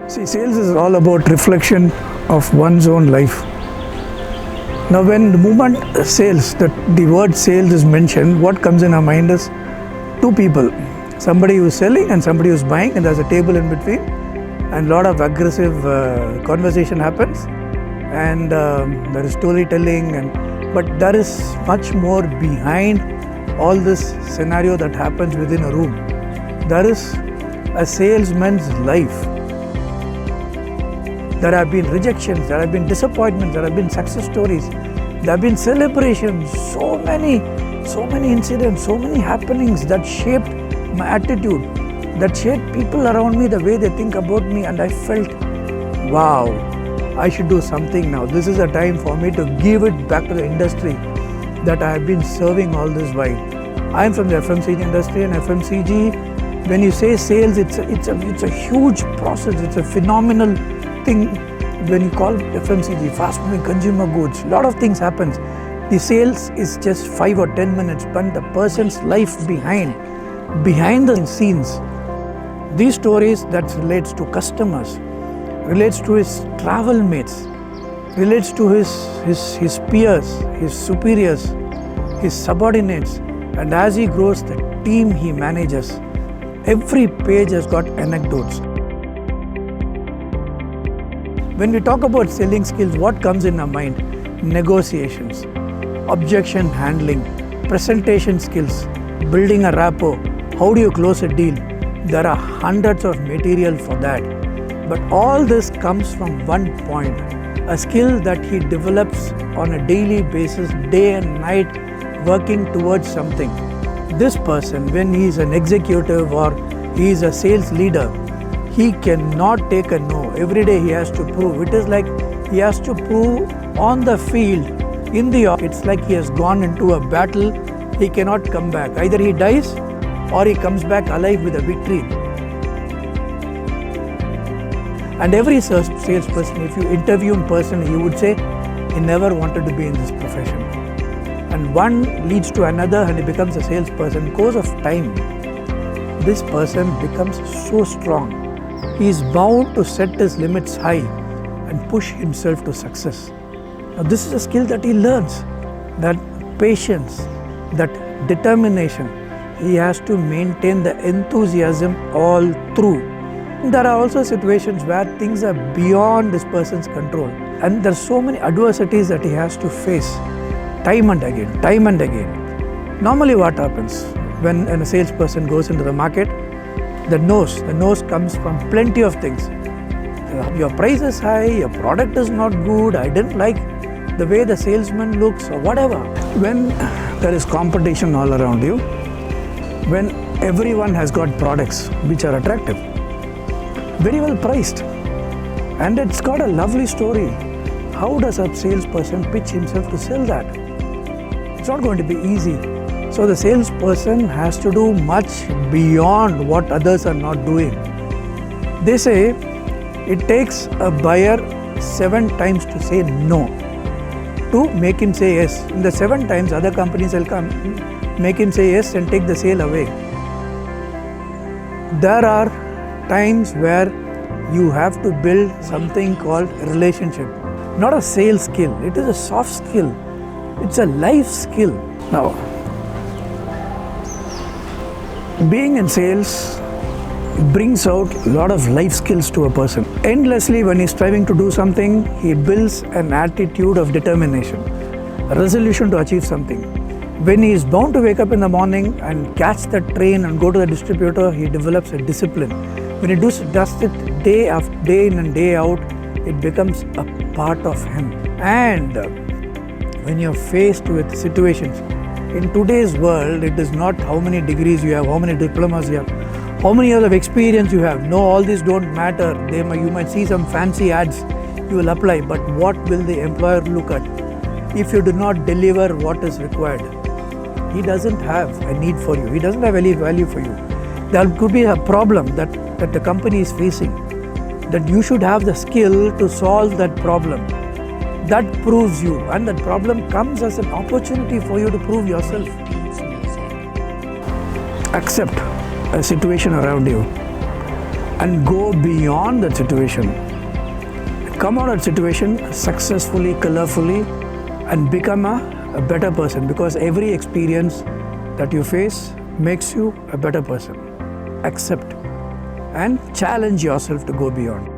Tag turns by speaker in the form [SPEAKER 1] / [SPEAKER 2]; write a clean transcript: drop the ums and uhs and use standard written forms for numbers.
[SPEAKER 1] See, sales is all about reflection of one's own life. Now, when the movement sales, the word sales is mentioned, what comes in our mind is two people. Somebody who's selling and somebody who's buying, and there's a table in between, and a lot of aggressive conversation happens, and there is storytelling, but there is much more behind all this scenario that happens within a room. There is a salesman's life. There have been rejections, there have been disappointments, there have been success stories, there have been celebrations, so many incidents, so many happenings that shaped my attitude, that shaped people around me, the way they think about me, and I felt, wow, I should do something now. This is a time for me to give it back to the industry that I have been serving all this while. I am from the FMCG industry, and FMCG, when you say sales, it's a huge process, it's a phenomenal thing. When you call FMCG, fast moving consumer goods, a lot of things happens. The sales is just 5 or 10 minutes, but the person's life behind the scenes, these stories that relates to customers, relates to his travel mates, relates to his peers, his superiors, his subordinates, and as he grows, the team he manages. Every page has got anecdotes. When we talk about selling skills, what comes in our mind? Negotiations, objection handling, presentation skills, building a rapport, how do you close a deal? There are hundreds of material for that. But all this comes from one point, a skill that he develops on a daily basis, day and night, working towards something. This person, when he is an executive or he is a sales leader, he cannot take a no. Every day he has to prove. It is like he has to prove on the field, in the office. It's like he has gone into a battle. He cannot come back. Either he dies or he comes back alive with a victory. And every salesperson, if you interview him personally, he would say he never wanted to be in this profession. And one leads to another and he becomes a salesperson. Because of time, this person becomes so strong. He is bound to set his limits high and push himself to success. Now, this is a skill that he learns, that patience, that determination. He has to maintain the enthusiasm all through. There are also situations where things are beyond this person's control, and there are so many adversities that he has to face time and again. Normally what happens when a salesperson goes into the market? The nose comes from plenty of things. Your price is high, your product is not good, I didn't like the way the salesman looks, or whatever. When there is competition all around you, when everyone has got products which are attractive, very well priced, and it's got a lovely story, how does a salesperson pitch himself to sell that? It's not going to be easy. So the salesperson has to do much beyond what others are not doing. They say it takes a buyer 7 times to say no to make him say yes. In the 7 times, other companies will come, make him say yes and take the sale away. There are times where you have to build something called relationship. Not a sales skill, it is a soft skill. It's a life skill. Now, being in sales brings out a lot of life skills to a person. Endlessly, when he's striving to do something, he builds an attitude of determination, a resolution to achieve something. When he is bound to wake up in the morning and catch the train and go to the distributor, he develops a discipline. When he does it day after day in and day out, it becomes a part of him. And when you're faced with situations, in today's world, it is not how many degrees you have, how many diplomas you have, how many years of experience you have. No, all these don't matter. You might see some fancy ads, you will apply, but what will the employer look at if you do not deliver what is required? He doesn't have a need for you. He doesn't have any value for you. There could be a problem that the company is facing, that you should have the skill to solve that problem. That proves you, and that problem comes as an opportunity for you to prove yourself. Accept a situation around you. and go beyond that situation. Come out of that situation successfully, colorfully, and become a better person, because every experience that you face makes you a better person. Accept and challenge yourself to go beyond.